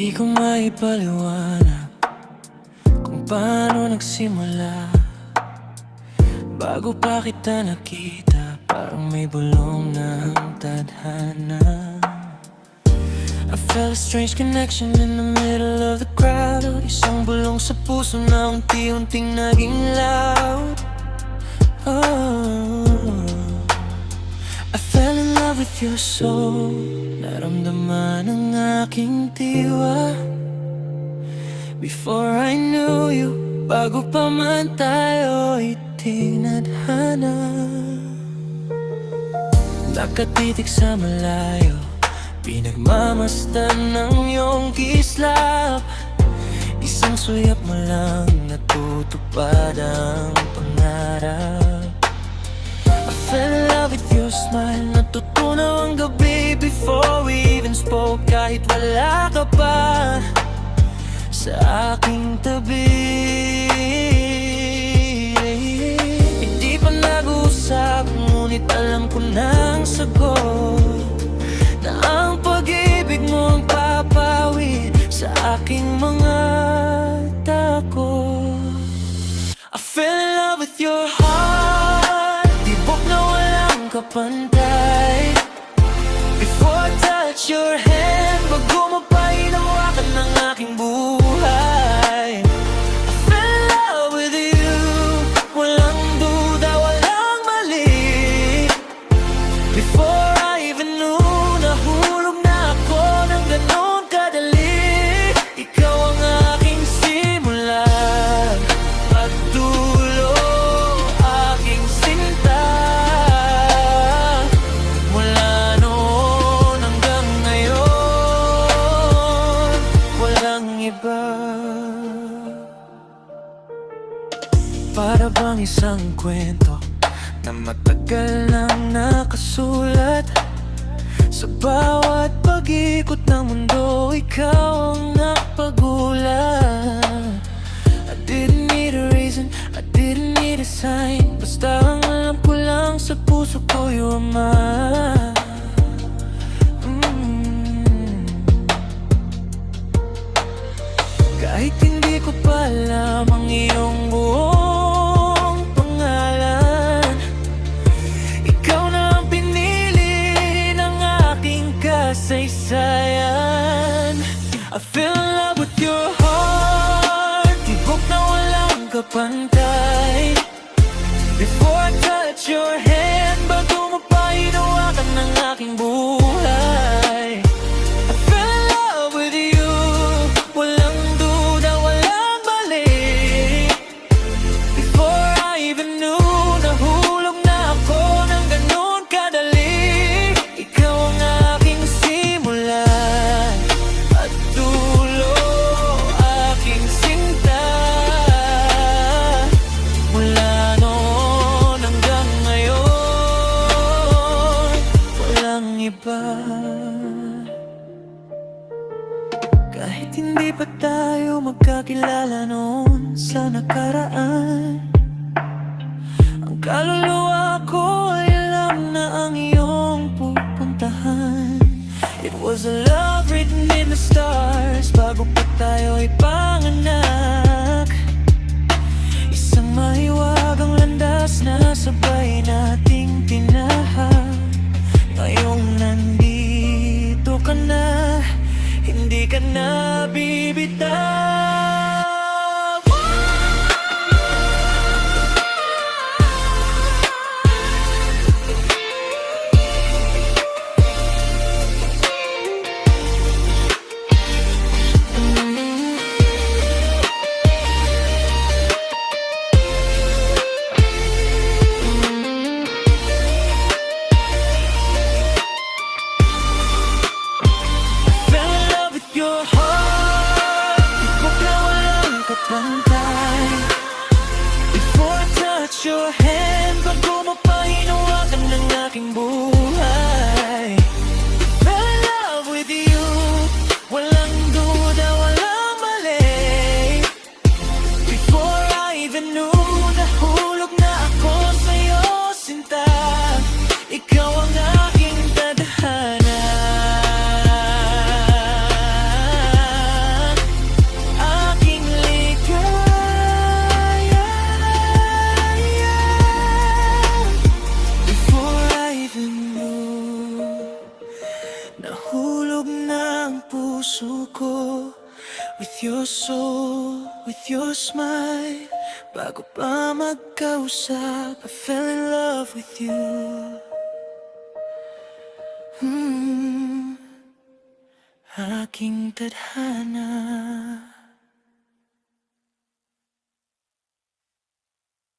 Di ko maipaliwanag kung paano nagsimula. Bago pa kita nakita, parang may bulong ng tadhana. I felt a strange connection in the middle of the crowd. Isang bulong sa puso na unti-unting naging loud. I fell in love with your soul. Naramdaman ang aking diwa. Before I knew you, bago pa man tayo itinadhana. Nakatitig sa malayo, pinagmamasdan ng iyong kislap. Isang suyap mo lang, natutupad ang pangarap. I fell in love with your smile. Natutunaw ang gabi before we even spoke. Kahit wala ka pa sa aking tabi. Hindi pa nag-uusap, ngunit alam ko ng sagot na ang pag-ibig mo ang papawi sa aking mga takot. I fell in love with your heart, tibok na walang kapantay. Before I touch your hand, bago mo pa hinawakan ng aking buhay. I fell in love with you, walang duda, walang mali. Before I even knew, nahulog na ako ng ganon kadali. Ikaw ang aking simula at dulo, aking sinta. Mula noon hanggang ngayon, walang iba. Para bang isang kwento na matagal nang nakasulat. Sa bawat pag-ikot ng mundo, ikaw ang napagulat. I didn't need a reason, I didn't need a sign. Basta ang alam ko lang sa puso ko, you're mine. Kahit hindi ko pa alam ang iyong buong pangalan, ikaw na ang pinili ng aking kasaysayan. I fell in love with your heart, tibok na walang kapantay. Before I touch your hand, bago mo pa hinawakan ng aking buhay. I fell in love with you, walang duda, walang mali. Before I even knew, nahulog na ako ng ganon kadali. Ikaw ang aking simula at dulo, aking sinta. Mula noon hanggang ngayon, walang iba. Kahit hindi pa tayo magkakilala noon sa nakaraan, ang kaluluwa ko ay alam na ang iyong pupuntahan. It was a love written in the stars, bago pa tayo ipanganak. Isang mahiwagang landas na sabay nating tinahak. Ngayong nandito ka na, hindi ka na bibitaw. Your heart, tibok na walang kapantay. Before I touch your hand, bago mo pa hinawakan ng aking buhay. Fell in love with you, walang duda, walang mali. Before I even knew, nahulog na ako sa'yo, sinta. Ikaw ang aking tadhana. puso ko. With your soul, with your smile. Bago pa magkausap, I fell in love with you. Aking tadhana.